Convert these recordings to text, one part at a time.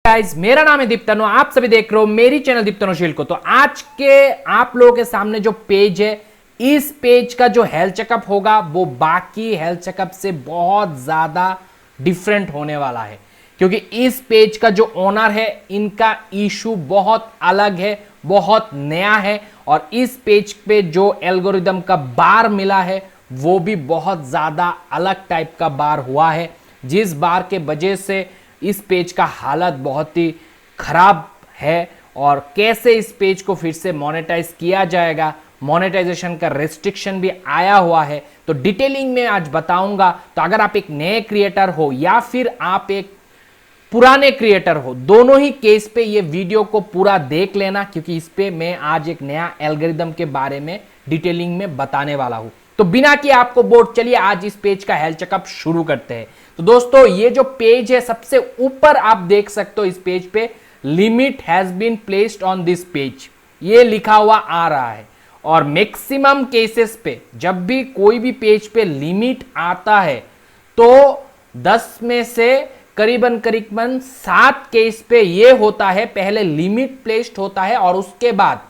Guys, मेरा नाम है दीप्तनो। आप सभी देख रहे हो मेरी चैनल दीप्तनोशील को। तो आज के आप लोगों के सामने जो पेज है, इस पेज का जो हेल्थ चेकअप होगा वो बाकी हेल्थ चेकअप से बहुत ज्यादा डिफरेंट होने वाला है, क्योंकि इस पेज का जो ओनर है इनका इशू बहुत अलग है, बहुत नया है। और इस पेज पे जो एल्गोरिदम का बार मिला है वो भी बहुत ज्यादा अलग टाइप का बार हुआ है, जिस बार के वजह से इस पेज का हालत बहुत ही खराब है। और कैसे इस पेज को फिर से मोनेटाइज किया जाएगा, मोनेटाइजेशन का रेस्ट्रिक्शन भी आया हुआ है, तो डिटेलिंग में आज बताऊंगा। तो अगर आप एक नए क्रिएटर हो या फिर आप एक पुराने क्रिएटर हो, दोनों ही केस पे ये वीडियो को पूरा देख लेना, क्योंकि इस पे मैं आज एक नया एल्गोरिदम के बारे में डिटेलिंग में बताने वाला हूं। तो बिना कि आपको बोर, चलिए आज इस पेज का हेल्थ चेकअप शुरू करते हैं। तो दोस्तों, ये जो पेज है सबसे ऊपर आप देख सकते हो, इस पेज पे limit has been placed on this page, ये लिखा हुआ आ रहा है। और मैक्सिमम केसेस पे जब भी कोई भी पेज पे लिमिट आता है तो 10 में से करीबन 7 केस पे ये होता है, पहले लिमिट प्लेस्ड होता है और उसके बाद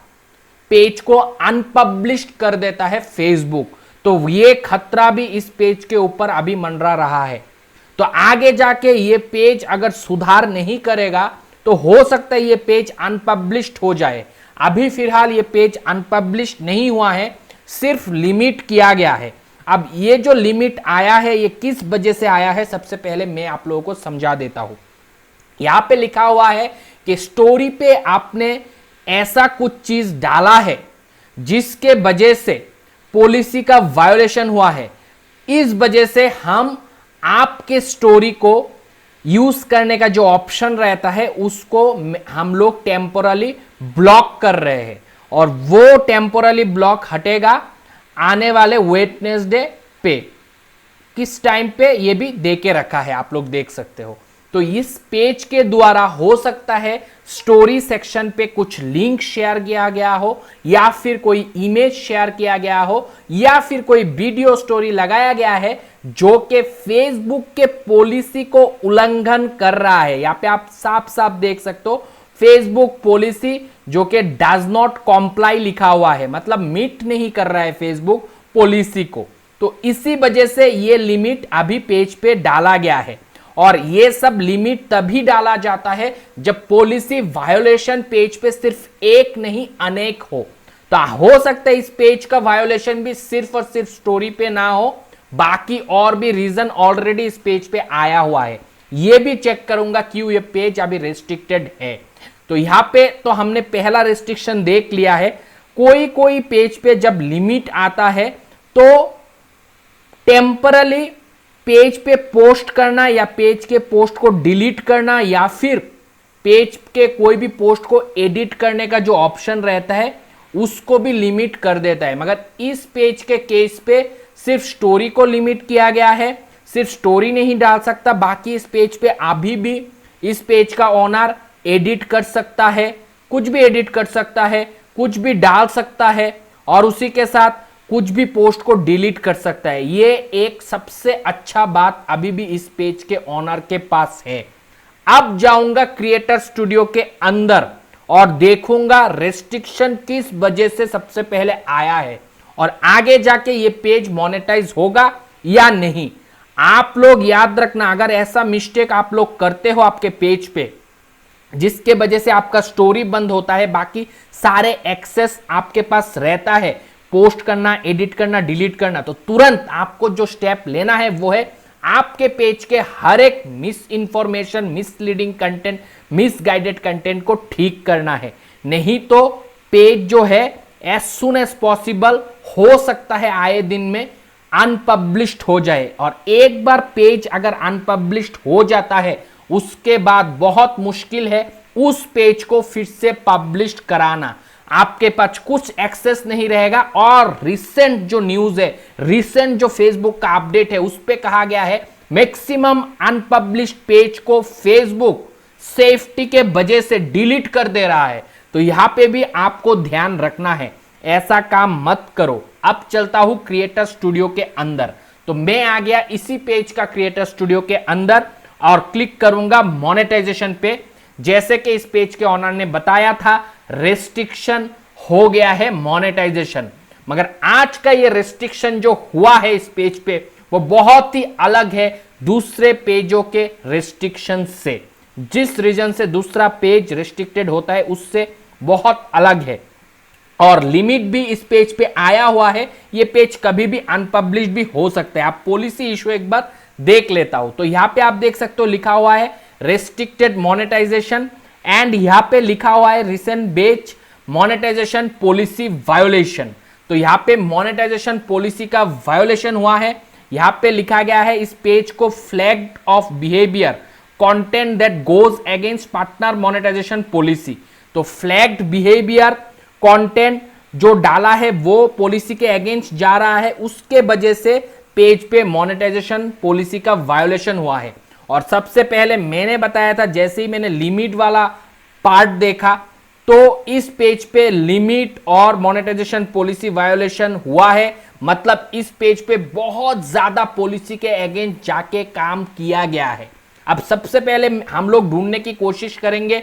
पेज को अनपब्लिश्ड कर देता है फेसबुक। तो ये खतरा भी इस पेज के ऊपर अभी मंडरा रहा है। तो आगे जाके ये पेज अगर सुधार नहीं करेगा तो हो सकता है ये पेज अनपब्लिश्ड हो जाए। अभी फिलहाल ये पेज अनपब्लिश्ड नहीं हुआ है, सिर्फ लिमिट किया गया है। अब ये जो लिमिट आया है ये किस वजह से आया है, सबसे पहले मैं आप लोगों को समझा देता हूं। यहां पे लिखा हुआ है कि स्टोरी पे आपने ऐसा कुछ चीज डाला है जिसके वजह से पॉलिसी का वायोलेशन हुआ है, इस वजह से हम आपके स्टोरी को यूज करने का जो ऑप्शन रहता है उसको हम लोग टेम्पोरली ब्लॉक कर रहे हैं। और वो टेम्पोरली ब्लॉक हटेगा आने वाले वेडनेसडे पे। किस टाइम पे ये भी दे के रखा है, आप लोग देख सकते हो। तो इस पेज के द्वारा हो सकता है स्टोरी सेक्शन पे कुछ लिंक शेयर किया गया हो, या फिर कोई इमेज शेयर किया गया हो, या फिर कोई वीडियो स्टोरी लगाया गया है जो कि फेसबुक के पॉलिसी को उल्लंघन कर रहा है। यहां पे आप साफ साफ देख सकते हो फेसबुक पॉलिसी जो कि डज नॉट कॉम्प्लाई लिखा हुआ है, मतलब मीट नहीं कर रहा है फेसबुक पॉलिसी को। तो इसी वजह से ये लिमिट अभी पेज पे डाला गया है। और ये सब लिमिट तभी डाला जाता है जब पॉलिसी वायोलेशन पेज पे सिर्फ एक नहीं अनेक हो। तो हो सकता है इस पेज का वायोलेशन भी सिर्फ और सिर्फ स्टोरी पे ना हो, बाकी और भी रीजन ऑलरेडी इस पेज पे आया हुआ है। ये भी चेक करूंगा क्यों ये पेज अभी रेस्ट्रिक्टेड है। तो यहां पे तो हमने पहला रेस्ट्रिक्शन देख लिया है। कोई कोई पेज पे जब लिमिट आता है तो टेम्परली पेज पे पोस्ट करना या पेज के पोस्ट को डिलीट करना या फिर पेज के कोई भी पोस्ट को एडिट करने का जो ऑप्शन रहता है उसको भी लिमिट कर देता है। मगर इस पेज के केस पे सिर्फ स्टोरी को लिमिट किया गया है, सिर्फ स्टोरी नहीं डाल सकता। बाकी इस पेज पे अभी भी इस पेज का ओनर एडिट कर सकता है, कुछ भी एडिट कर सकता है, कुछ भी डाल सकता है और उसी के साथ कुछ भी पोस्ट को डिलीट कर सकता है। ये एक सबसे अच्छा बात अभी भी इस पेज के ओनर के पास है। अब जाऊंगा क्रिएटर स्टूडियो के अंदर और देखूंगा रेस्ट्रिक्शन किस वजह से सबसे पहले आया है और आगे जाके ये पेज मोनेटाइज होगा या नहीं। आप लोग याद रखना, अगर ऐसा मिस्टेक आप लोग करते हो आपके पेज पे जिसके वजह से आपका स्टोरी बंद होता है, बाकी सारे एक्सेस आपके पास रहता है, पोस्ट करना, एडिट करना, डिलीट करना, तो तुरंत आपको जो स्टेप लेना है वो है आपके पेज के हर एक miss information, misleading content, misguided content को ठीक करना है। नहीं तो पेज जो है एज सुन एज पॉसिबल हो सकता है आए दिन में अनपब्लिश्ड हो जाए। और एक बार पेज अगर अनपब्लिश्ड हो जाता है उसके बाद बहुत मुश्किल है उस पेज को फिर से पब्लिश कराना। आपके पास कुछ एक्सेस नहीं रहेगा। और रिसेंट जो न्यूज है, रिसेंट जो फेसबुक का अपडेट है, उस पे कहा गया है मैक्सिमम अनपब्लिश्ड पेज को फेसबुक सेफ्टी के वजह से डिलीट कर दे रहा है। तो यहां पे भी आपको ध्यान रखना है, ऐसा काम मत करो। अब चलता हूं क्रिएटर स्टूडियो के अंदर। तो मैं आ गया इसी पेज का क्रिएटर स्टूडियो के अंदर और क्लिक करूंगा मोनेटाइजेशन पे। जैसे कि इस पेज के ऑनर ने बताया था, रेस्ट्रिक्शन हो गया है मोनेटाइजेशन। मगर आज का ये रेस्ट्रिक्शन जो हुआ है इस पेज पे, वो बहुत ही अलग है दूसरे पेजों के रेस्ट्रिक्शन से। जिस रीजन से दूसरा पेज रेस्ट्रिक्टेड होता है उससे बहुत अलग है, और लिमिट भी इस पेज पे आया हुआ है। ये पेज कभी भी अनपब्लिश भी हो सकता है। आप पॉलिसी इशू एक बार देख लेता हूं तो यहां पे आप देख सकते हो लिखा हुआ है रेस्ट्रिक्टेड मोनेटाइजेशन, एंड यहां पे लिखा हुआ है रिसेंट बेच मोनेटाइजेशन पॉलिसी वायोलेशन। तो यहां पे मोनेटाइजेशन पॉलिसी का वायोलेशन हुआ है। यहां पे लिखा गया है इस पेज को flagged of behaviour content that goes against partner monetization policy. तो फ्लैग्ड बिहेवियर कंटेंट जो डाला है वो पॉलिसी के अगेंस्ट जा रहा है, उसके वजह से पेज पे मोनेटाइजेशन पॉलिसी का वायोलेशन हुआ है। और सबसे पहले मैंने बताया था, जैसे ही मैंने लिमिट वाला पार्ट देखा तो इस पेज पे लिमिट और मोनेटाइजेशन पॉलिसी वायोलेशन हुआ है। मतलब इस पेज पे बहुत ज्यादा पॉलिसी के अगेंस्ट जाके काम किया गया है। अब सबसे पहले हम लोग ढूंढने की कोशिश करेंगे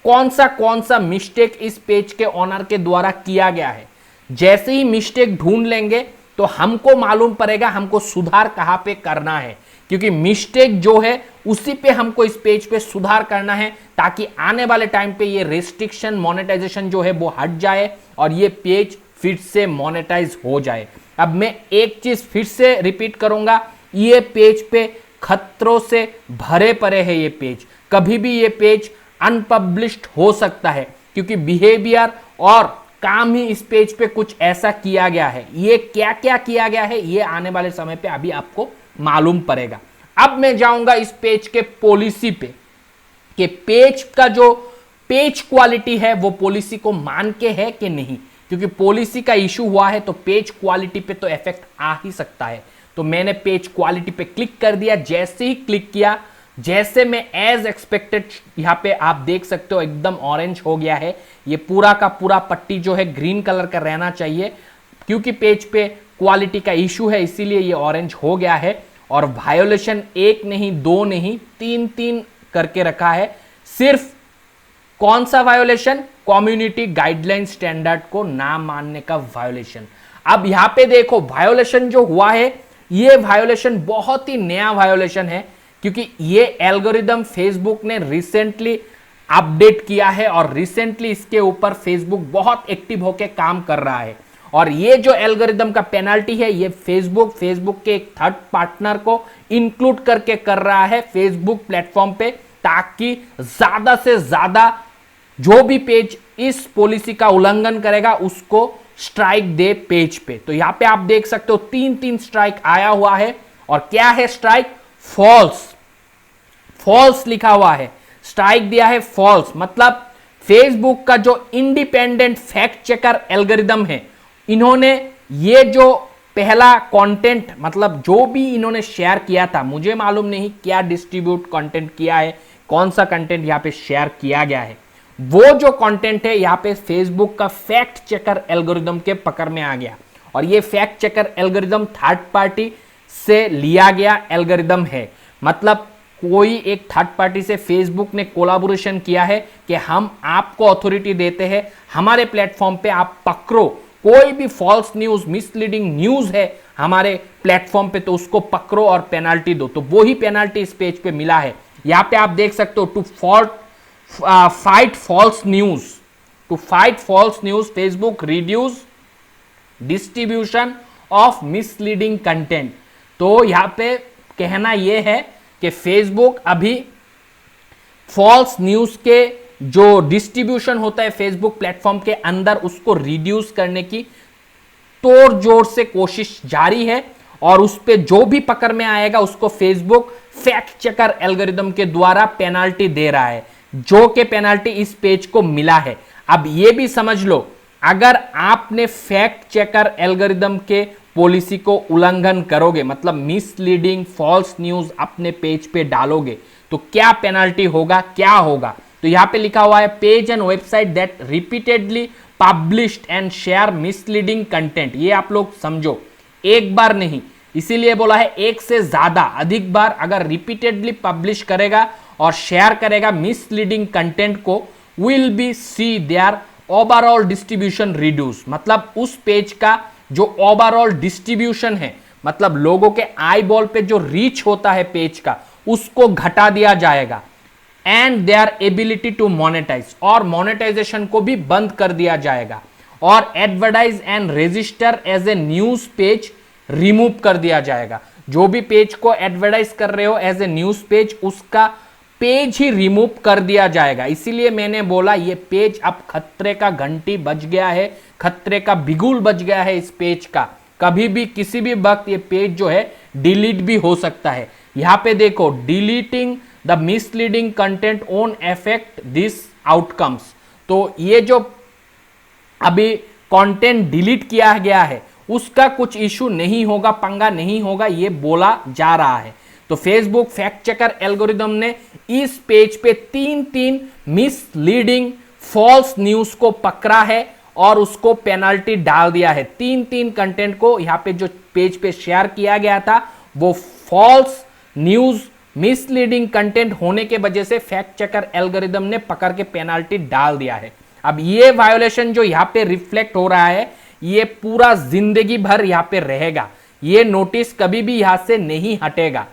कौन सा मिस्टेक इस पेज के ऑनर के द्वारा किया गया है। जैसे ही मिस्टेक ढूंढ लेंगे तो हमको मालूम पड़ेगा हमको सुधार कहां पे करना है, क्योंकि मिस्टेक जो है उसी पे हमको इस पेज पे सुधार करना है, ताकि आने वाले टाइम पे ये रेस्ट्रिक्शन मोनेटाइजेशन जो है वो हट जाए और ये पेज फिर से मोनेटाइज हो जाए। अब मैं एक चीज फिर से रिपीट करूंगा, ये पेज पे खतरों से भरे पड़े है। ये पेज कभी भी ये पेज अनपब्लिश्ड हो सकता है, क्योंकि बिहेवियर और काम ही इस पेज पे कुछ ऐसा किया गया है। ये क्या क्या किया गया है ये आने वाले समय पे अभी आपको मालूम पड़ेगा। अब मैं जाऊंगा इस पेज के पॉलिसी पे कि पेज का जो पेज क्वालिटी है वो पॉलिसी को मान के है कि नहीं, क्योंकि पॉलिसी का इशू हुआ है तो पेज क्वालिटी पे तो इफेक्ट आ ही सकता है। तो मैंने पेज क्वालिटी पे क्लिक कर दिया। जैसे ही क्लिक किया, जैसे मैं एज एक्सपेक्टेड, यहां पे आप देख सकते हो एकदम ऑरेंज हो गया है। ये पूरा का पूरा पट्टी जो है ग्रीन कलर का रहना चाहिए, क्योंकि पेज पे क्वालिटी का इशू है इसीलिए ये ऑरेंज हो गया है। और वायोलेशन एक नहीं, दो नहीं, तीन करके रखा है। सिर्फ कौन सा वायोलेशन? कम्युनिटी गाइडलाइन स्टैंडर्ड को ना मानने का वायोलेशन। अब यहां पे देखो वायोलेशन जो हुआ है, ये वायोलेशन बहुत ही नया वायोलेशन है, क्योंकि ये एल्गोरिदम फेसबुक ने रिसेंटली अपडेट किया है और रिसेंटली इसके ऊपर फेसबुक बहुत एक्टिव होकर काम कर रहा है। और ये जो एल्गोरिदम का पेनल्टी है, ये फेसबुक के एक थर्ड पार्टनर को इंक्लूड करके कर रहा है फेसबुक प्लेटफॉर्म पे, ताकि ज्यादा से ज्यादा जो भी पेज इस पॉलिसी का उल्लंघन करेगा उसको स्ट्राइक दे पेज पे। तो यहां पे आप देख सकते हो तीन स्ट्राइक आया हुआ है। और क्या है स्ट्राइक? फॉल्स लिखा हुआ है, स्ट्राइक दिया है फॉल्स। मतलब फेसबुक का जो इंडिपेंडेंट फैक्ट चेकर एल्गोरिदम है, इन्होंने ये जो पहला कंटेंट, मतलब जो भी इन्होंने शेयर किया था, मुझे मालूम नहीं क्या डिस्ट्रीब्यूट कंटेंट किया है, कौन सा कंटेंट यहां पे शेयर किया गया है, वो जो कंटेंट है यहां पे फेसबुक का फैक्ट चेकर एल्गोरिदम के पकड़ में आ गया। और ये fact checker algorithm third party से लिया गया एल्गोरिदम है। मतलब कोई एक थर्ड पार्टी से फेसबुक ने कोलैबोरेशन किया है कि हम आपको अथॉरिटी देते हैं, हमारे प्लेटफॉर्म पे आप पकड़ो, कोई भी फॉल्स न्यूज, मिसलीडिंग न्यूज है हमारे प्लेटफॉर्म पे तो उसको पकड़ो और पेनाल्टी दो। तो वो ही पेनाल्टी इस पेज पे मिला है। यहां पे आप देख सकते हो, to fight false news Facebook reduce distribution of misleading content. तो यहां पे कहना यह है कि फेसबुक अभी फॉल्स न्यूज के जो डिस्ट्रीब्यूशन होता है फेसबुक प्लेटफॉर्म के अंदर, उसको रिड्यूस करने की तोड़ जोड़ से कोशिश जारी है। और उस पे जो भी पकड़ में आएगा उसको फेसबुक फैक्ट चेकर एल्गोरिदम के द्वारा पेनाल्टी दे रहा है, जो कि पेनाल्टी इस पेज को मिला है। अब ये भी समझ लो, अगर आपने फैक्ट चेकर एल्गोरिदम के पॉलिसी को उल्लंघन करोगे, मतलब मिसलीडिंग फॉल्स न्यूज अपने पेज पे डालोगे, तो क्या पेनाल्टी होगा, क्या होगा? तो यहां पे लिखा हुआ है, page and website that repeatedly published and share misleading content. ये आप लोग समझो, एक बार नहीं, इसीलिए बोला है एक से ज्यादा अधिक बार अगर रिपीटेडली पब्लिश करेगा और शेयर करेगा मिसलीडिंग कंटेंट को, will be see there overall distribution reduce. मतलब उस पेज का जो ओवरऑल डिस्ट्रीब्यूशन है, मतलब लोगों के आई बॉल पे जो रीच होता है पेज का, उसको घटा दिया जाएगा। And their ability to monetize, और मोनेटाइजेशन को भी बंद कर दिया जाएगा। और advertise and register as a news page remove कर दिया जाएगा। जो भी पेज को एडवर्टाइज कर रहे हो एज ए न्यूज पेज, उसका पेज ही रिमूव कर दिया जाएगा। इसीलिए मैंने बोला ये पेज अब खतरे का घंटी बज गया है, खतरे का बिगुल बज गया है इस पेज का। कभी भी किसी भी वक्त ये पेज जो है डिलीट भी हो सकता है। यहां पे देखो, deleting the misleading content own affect this outcomes. तो ये जो अभी कंटेंट डिलीट किया गया है उसका कुछ इशू नहीं होगा, पंगा नहीं होगा, ये बोला जा रहा है। तो फेसबुक फैक्ट चेकर एल्गोरिदम ने इस पेज पे तीन मिसलीडिंग फॉल्स न्यूज को पकड़ा है और उसको पेनल्टी डाल दिया है। तीन कंटेंट को यहां पे जो पेज पे शेयर किया गया था वो फॉल्स न्यूज मिसलीडिंग कंटेंट होने के वजह से फैक्ट चेकर एल्गोरिदम ने पकड़ के पेनल्टी डाल दिया है। अब ये वायोलेशन जो यहां पे रिफ्लेक्ट हो रहा है, ये पूरा जिंदगी भर यहां पे रहेगा। ये नोटिस कभी भी यहां से नहीं हटेगा।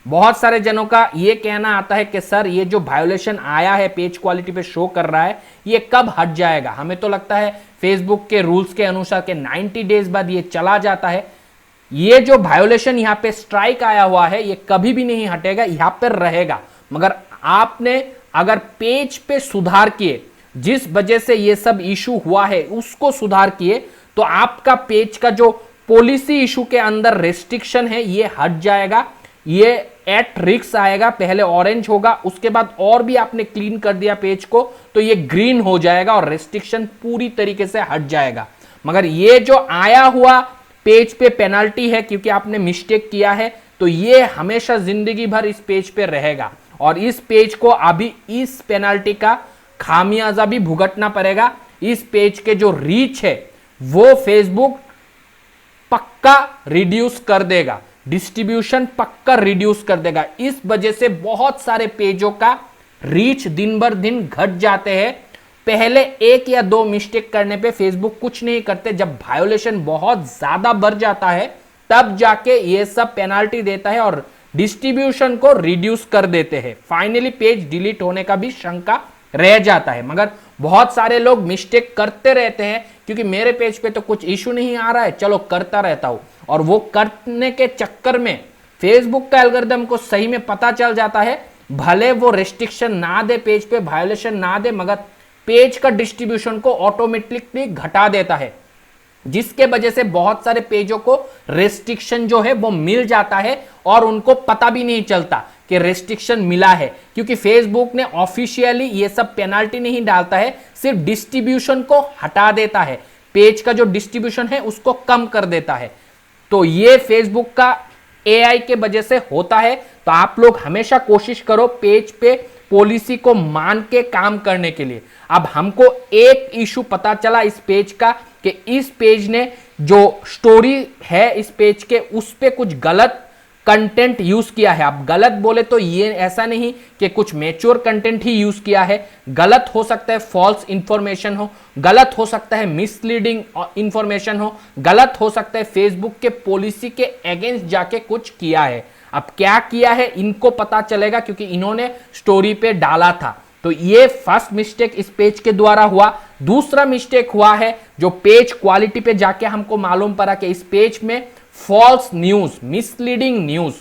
बहुत सारे जनों का ये कहना आता है कि सर ये जो वायोलेशन आया है पेज क्वालिटी पे शो कर रहा है, ये कब हट जाएगा? हमें तो लगता है फेसबुक के रूल्स के अनुसार के 90 डेज बाद ये चला जाता है। ये जो वायोलेशन यहाँ पे स्ट्राइक आया हुआ है, ये कभी भी नहीं हटेगा, यहाँ पर रहेगा। मगर आपने अगर पेज पे सुधार किए, जिस वजह से ये सब इशू हुआ है उसको सुधार किए, तो आपका पेज का जो पॉलिसी इशू के अंदर रेस्ट्रिक्शन है ये हट जाएगा। ये एट रिस्क आएगा, पहले ऑरेंज होगा, उसके बाद और भी आपने क्लीन कर दिया पेज को तो ये ग्रीन हो जाएगा और रेस्ट्रिक्शन पूरी तरीके से हट जाएगा। मगर ये जो आया हुआ पेज पे पेनल्टी है क्योंकि आपने मिस्टेक किया है, तो ये हमेशा जिंदगी भर इस पेज पे रहेगा और इस पेज को अभी इस पेनल्टी का खामियाजा भी भुगतना पड़ेगा। इस पेज के जो रीच है वो फेसबुक पक्का रिड्यूस कर देगा, डिस्ट्रीब्यूशन पक्का रिड्यूस कर देगा। इस वजह से बहुत सारे पेजों का रीच दिन बर दिन घट जाते हैं। पहले एक या दो मिस्टेक करने पे फेसबुक कुछ नहीं करते, जब वायोलेशन बहुत ज्यादा बढ़ जाता है तब जाके ये सब पेनाल्टी देता है और डिस्ट्रीब्यूशन को रिड्यूस कर देते हैं। फाइनली पेज डिलीट होने का भी शंका रह जाता है। मगर बहुत सारे लोग मिस्टेक करते रहते हैं क्योंकि मेरे पेज पे तो कुछ इशू नहीं आ रहा है, चलो करता रहता हूं, और वो करने के चक्कर में फेसबुक का एल्गोरिदम को सही में पता चल जाता है, भले वो रेस्ट्रिक्शन ना दे, पेज पे वायोलेशन ना दे, मगर पेज का डिस्ट्रीब्यूशन को ऑटोमेटिकली घटा देता है, जिसके वजह से बहुत सारे पेजों को रेस्ट्रिक्शन जो है वो मिल जाता है और उनको पता भी नहीं चलता कि रेस्ट्रिक्शन मिला है, क्योंकि फेसबुक ने ऑफिशियली ये सब पेनाल्टी नहीं डालता है, सिर्फ डिस्ट्रीब्यूशन को हटा देता है, पेज का जो डिस्ट्रीब्यूशन है उसको कम कर देता है। तो ये फेसबुक का एआई के वजह से होता है। तो आप लोग हमेशा कोशिश करो पेज पे पॉलिसी को मान के काम करने के लिए। अब हमको एक इशू पता चला इस पेज का कि इस पेज ने जो स्टोरी है इस पेज के, उस पे कुछ गलत कंटेंट यूज किया है। आप गलत बोले तो ये ऐसा नहीं कि कुछ मैच्योर कंटेंट ही यूज किया है, गलत हो सकता है फॉल्स इंफॉर्मेशन हो, गलत हो सकता है मिसलीडिंग इंफॉर्मेशन हो, गलत हो सकता है फेसबुक के पॉलिसी के अगेंस्ट जाके कुछ किया है। अब क्या किया है इनको पता चलेगा क्योंकि इन्होंने स्टोरी पे डाला था। तो ये फर्स्ट मिस्टेक इस पेज के द्वारा हुआ। दूसरा मिस्टेक हुआ है जो पेज क्वालिटी पे जाके हमको मालूम पड़ा कि इस पेज में फॉल्स न्यूज, मिसलीडिंग न्यूज,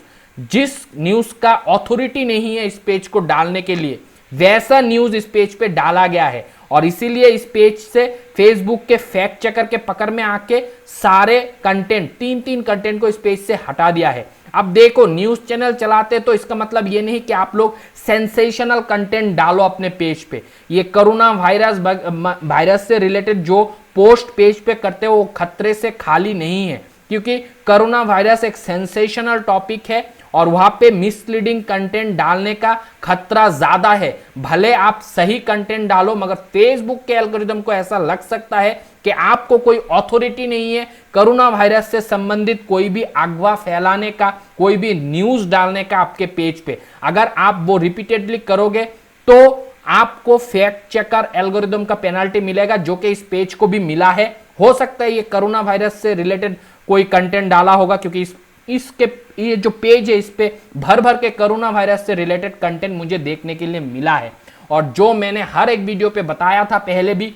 जिस न्यूज का अथॉरिटी नहीं है इस पेज को डालने के लिए, वैसा न्यूज इस पेज पे डाला गया है और इसीलिए इस पेज से फेसबुक के फैक्ट चेकर के पकड़ में आके सारे कंटेंट, तीन कंटेंट को इस पेज से हटा दिया है। अब देखो, न्यूज चैनल चलाते तो इसका मतलब ये नहीं कि आप लोग सेंसेशनल कंटेंट डालो अपने पेज पे। ये कोरोना वायरस से रिलेटेड जो पोस्ट पेज पे करते हो वो खतरे से खाली नहीं है, क्योंकि कोरोना वायरस एक सेंसेशनल टॉपिक है और वहां पे मिसलीडिंग कंटेंट डालने का खतरा ज्यादा है। भले आप सही कंटेंट डालो, मगर फेसबुक के एल्गोरिदम को ऐसा लग सकता है कि आपको कोई अथॉरिटी नहीं है कोरोना वायरस से संबंधित कोई भी अफवाह फैलाने का, कोई भी न्यूज डालने का आपके पेज पे। अगर आप वो रिपीटेडली करोगे तो आपको फैक्ट चेकर एल्गोरिदम का पेनल्टी मिलेगा, जो कि इस पेज को भी मिला है। हो सकता है ये कोरोना वायरस से रिलेटेड कोई कंटेंट डाला होगा, क्योंकि इसके ये जो पेज है इस पे भर भर के कोरोना वायरस से रिलेटेड कंटेंट मुझे देखने के लिए मिला है। और जो मैंने हर एक वीडियो पे बताया था पहले भी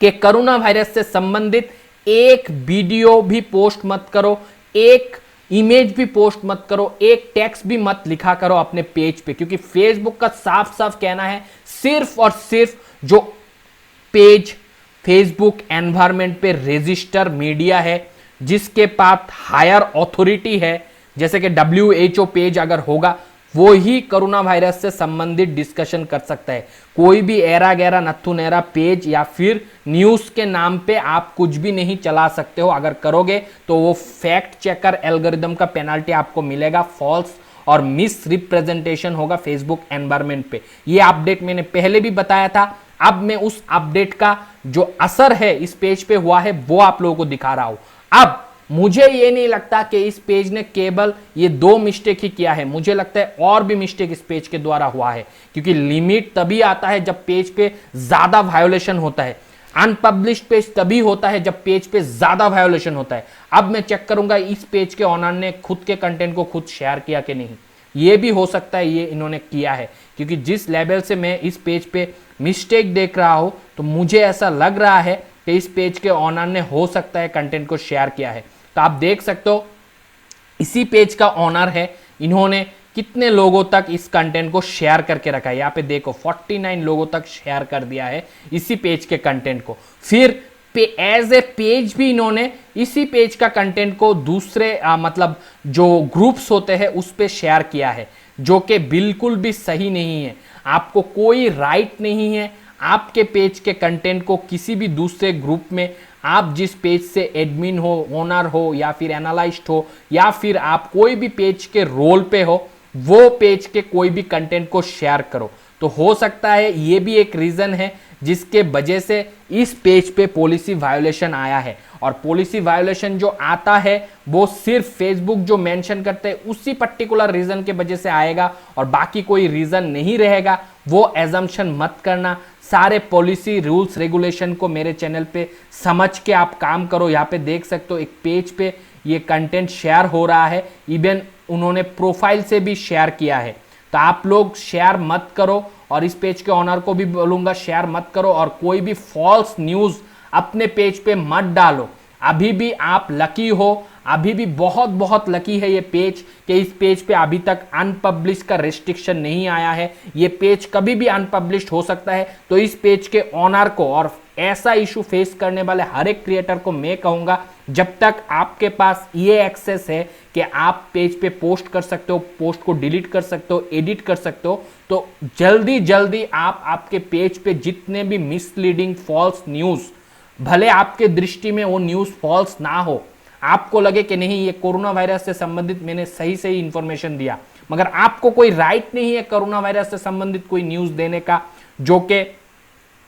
कि कोरोना वायरस से संबंधित एक वीडियो भी पोस्ट मत करो, एक इमेज भी पोस्ट मत करो, एक टेक्स्ट भी मत लिखा करो अपने पेज पे, क्योंकि फेसबुक का साफ साफ कहना है सिर्फ और सिर्फ जो पेज फेसबुक एनवायरनमेंट पे रजिस्टर मीडिया है, जिसके पास हायर अथॉरिटी है, जैसे कि WHO पेज अगर होगा, वो ही कोरोना वायरस से संबंधित डिस्कशन कर सकता है। कोई भी एरा गैरा नत्थु नैरा पेज या फिर न्यूज के नाम पे आप कुछ भी नहीं चला सकते हो। अगर करोगे तो वो फैक्ट चेकर एल्गोरिदम का पेनल्टी आपको मिलेगा, फॉल्स और मिस रिप्रेजेंटेशन होगा फेसबुक एनवायरनमेंट पे। ये अपडेट मैंने पहले भी बताया था। अब मैं उस अपडेट का जो असर है इस पेज पे हुआ है वो आप लोगों को दिखा रहा हूं। अब मुझे ये नहीं लगता कि इस पेज ने केवल ये 2 मिस्टेक ही किया है, मुझे लगता है और भी मिस्टेक इस पेज के द्वारा हुआ है, क्योंकि लिमिट तभी आता है जब पेज पे ज्यादा वायोलेशन होता है। अनपब्लिश्ड पेज तभी होता है जब पेज पे ज्यादा वायोलेशन होता है। अब मैं चेक करूंगा इस पेज के ओनर ने खुद के कंटेंट को खुद शेयर किया कि नहीं। ये भी हो सकता है ये इन्होंने किया है, क्योंकि जिस लेवल से मैं इस पेज पे मिस्टेक देख रहा हूं, तो मुझे ऐसा लग रहा है कि इस पेज के ओनर ने हो सकता है कंटेंट को शेयर किया है। तो आप देख सकते हो इसी पेज का ओनर है, इन्होंने कितने लोगों तक इस कंटेंट को शेयर करके रखा है। यहाँ पे देखो 49 लोगों तक शेयर कर दिया है इसी पेज के कंटेंट को। फिर एज ए पेज भी इन्होंने इसी पेज का कंटेंट को दूसरे मतलब जो ग्रुप्स होते हैं उस पे शेयर किया है, जो कि बिल्कुल भी सही नहीं है। आपको कोई राइट नहीं है आपके पेज के कंटेंट को किसी भी दूसरे ग्रुप में, आप जिस पेज से एडमिन हो, ओनर हो या फिर एनालिस्ट हो या फिर आप कोई भी पेज के रोल पे हो, वो पेज के कोई भी कंटेंट को शेयर करो। तो हो सकता है ये भी एक रीजन है जिसके वजह से इस पेज पे पॉलिसी वायोलेशन आया है। और पॉलिसी वायोलेशन जो आता है वो सिर्फ फेसबुक जो मेंशन करते हैं उसी पर्टिकुलर रीजन के वजह से आएगा, और बाकी कोई रीजन नहीं रहेगा। वो एजम्पशन मत करना। सारे पॉलिसी रूल्स रेगुलेशन को मेरे चैनल पे समझ के आप काम करो। यहाँ पे देख सकते हो एक पेज पे ये कंटेंट शेयर हो रहा है, इवन उन्होंने प्रोफाइल से भी शेयर किया है। तो आप लोग शेयर मत करो, और इस पेज के ओनर को भी बोलूंगा शेयर मत करो, और कोई भी फॉल्स न्यूज अपने पेज पे मत डालो। अभी भी आप लकी हो, अभी भी बहुत बहुत लकी है ये पेज कि इस पेज पे अभी तक अनपब्लिश का रेस्ट्रिक्शन नहीं आया है। ये पेज कभी भी अनपब्लिश हो सकता है। तो इस पेज के ओनर को और ऐसा इशू फेस करने वाले हर एक क्रिएटर को मैं कहूंगा, जब तक आपके पास ये एक्सेस है कि आप पेज पे पोस्ट कर सकते हो, पोस्ट को डिलीट कर सकते हो, एडिट कर सकते हो, तो जल्दी जल्दी आप आपके पेज पे जितने भी मिसलीडिंग फॉल्स न्यूज, भले आपके दृष्टि में वो न्यूज फॉल्स ना हो, आपको लगे कि नहीं ये कोरोना वायरस से संबंधित मैंने सही सही इंफॉर्मेशन दिया, मगर आपको कोई राइट नहीं है कोरोना वायरस से संबंधित कोई न्यूज देने का जो कि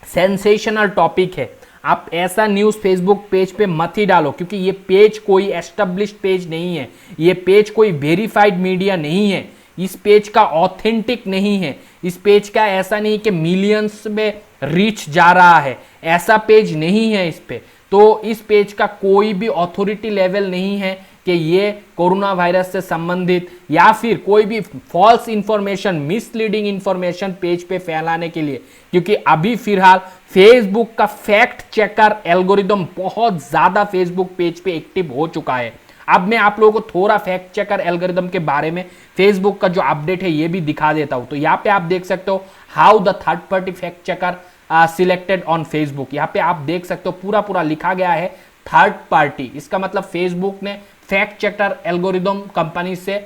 सेंसेशनल टॉपिक है। आप ऐसा न्यूज फेसबुक पेज पे मत ही डालो, क्योंकि ये पेज कोई एस्टेब्लिश्ड पेज नहीं है, ये पेज कोई वेरीफाइड मीडिया नहीं है, इस पेज का ऑथेंटिक नहीं है, इस पेज का ऐसा नहीं कि मिलियंस में रीच जा रहा है, ऐसा पेज नहीं है इस पे। तो इस पेज का कोई भी अथॉरिटी लेवल नहीं है कि ये कोरोना वायरस से संबंधित या फिर कोई भी false information, misleading information page पे फैलाने के लिए, क्योंकि अभी फिलहाल फेसबुक का फैक्ट चेकर एल्गोरिदम बहुत ज्यादा फेसबुक पेज पे एक्टिव हो चुका है। अब मैं आप लोगों को थोड़ा फैक्ट चेकर एल्गोरिदम के बारे में फेसबुक का जो अपडेट है ये भी दिखा देता हूं। तो यहाँ पे आप देख सकते हो how the third party fact checker selected on Facebook. यहाँ पे आप देख सकते हो पूरा पूरा लिखा गया है थर्ड पार्टी। इसका मतलब फेसबुक ने फैक्ट चेकर एल्गोरिदम कंपनी से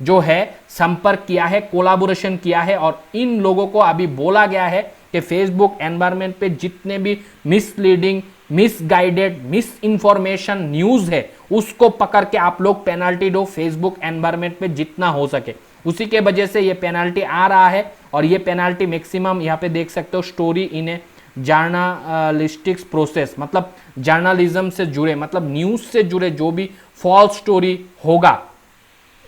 जो है संपर्क किया है, कोलाबोरेशन किया है, और इन लोगों को अभी बोला गया है कि फेसबुक एनवायरनमेंट पे जितने भी misleading misguided miss information news है उसको पकड़ के आप लोग पेनाल्टी दो फेसबुक एनवायरमेंट में जितना हो सके। उसी के वजह से ये पेनाल्टी आ रहा है और ये पेनाल्टी मैक्सिमम यहाँ पे देख सकते हो स्टोरी इन ए जर्नलिस्टिक्स प्रोसेस, मतलब जर्नलिज्म से जुड़े मतलब न्यूज से जुड़े जो भी फॉल्स स्टोरी होगा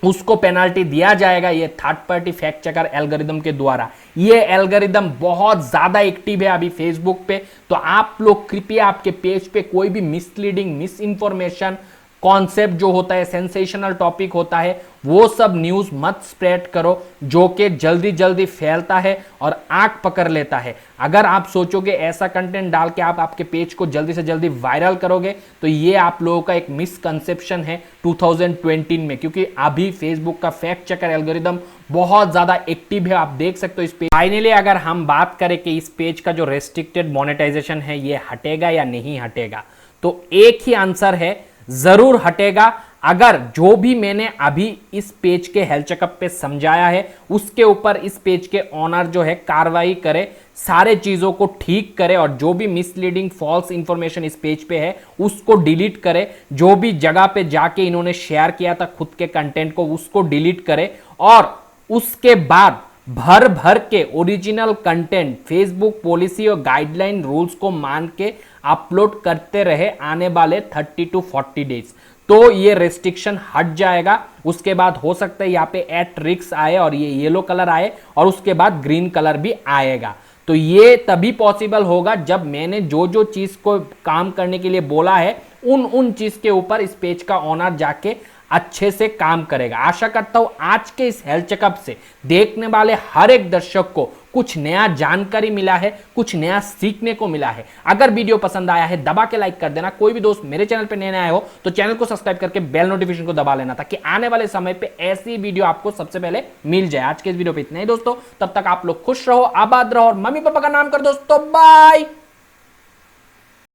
उसको पेनाल्टी दिया जाएगा ये third party fact checker algorithm के द्वारा। ये एल्गोरिदम बहुत ज्यादा एक्टिव है अभी फेसबुक पे, तो आप लोग कृपया आपके पेज पे कोई भी मिसलीडिंग मिस इंफॉर्मेशन कॉन्सेप्ट जो होता है सेंसेशनल टॉपिक होता है वो सब न्यूज मत स्प्रेड करो जो कि जल्दी जल्दी फैलता है और आंख पकड़ लेता है। अगर आप सोचोगे ऐसा कंटेंट डाल के आप आपके पेज को जल्दी से जल्दी वायरल करोगे तो ये आप लोगों का एक मिसकंसेप्शन है 2020 में, क्योंकि अभी फेसबुक का फैक्ट चेकर एल्गोरिदम बहुत ज्यादा एक्टिव है, आप देख सकते हो इस पेज। फाइनली अगर हम बात करें कि इस पेज का जो रेस्ट्रिक्टेड मोनेटाइजेशन है ये हटेगा या नहीं हटेगा, तो एक ही आंसर है, जरूर हटेगा। अगर जो भी मैंने अभी इस पेज के हेल्थ चेकअप पे समझाया है उसके ऊपर इस पेज के ऑनर जो है कार्रवाई करे, सारे चीजों को ठीक करे और जो भी मिसलीडिंग फॉल्स इंफॉर्मेशन इस पेज पे है उसको डिलीट करे, जो भी जगह पे जाके इन्होंने शेयर किया था खुद के कंटेंट को उसको डिलीट करे और उसके बाद भर भर के ओरिजिनल कंटेंट फेसबुक पॉलिसी और गाइडलाइन रूल्स को मान के अपलोड करते रहे आने वाले 30 to 40 डेज, तो ये रेस्ट्रिक्शन हट जाएगा। उसके बाद हो सकता है यहाँ पे एट रिक्स आए और ये येलो कलर आए और उसके बाद ग्रीन कलर भी आएगा। तो ये तभी पॉसिबल होगा जब मैंने जो जो चीज को काम करने के लिए बोला है उन चीज के ऊपर इस पेज का ऑनर जाके अच्छे से काम करेगा। आशा करता हूं आज के इस हेल्थ चेकअप से देखने वाले हर एक दर्शक को कुछ नया जानकारी मिला है, कुछ नया सीखने को मिला है। अगर वीडियो पसंद आया है दबा के लाइक कर देना। कोई भी दोस्त मेरे चैनल पे नए आए हो तो चैनल को सब्सक्राइब करके बेल नोटिफिकेशन को दबा लेना ताकि आने वाले समय पे ऐसी वीडियो आपको सबसे पहले मिल जाए। आज के इस वीडियो पे इतना ही दोस्तों, तब तक आप लोग खुश रहो, आबाद रहो और मम्मी पापा का नाम कर दोस्तों। बाय।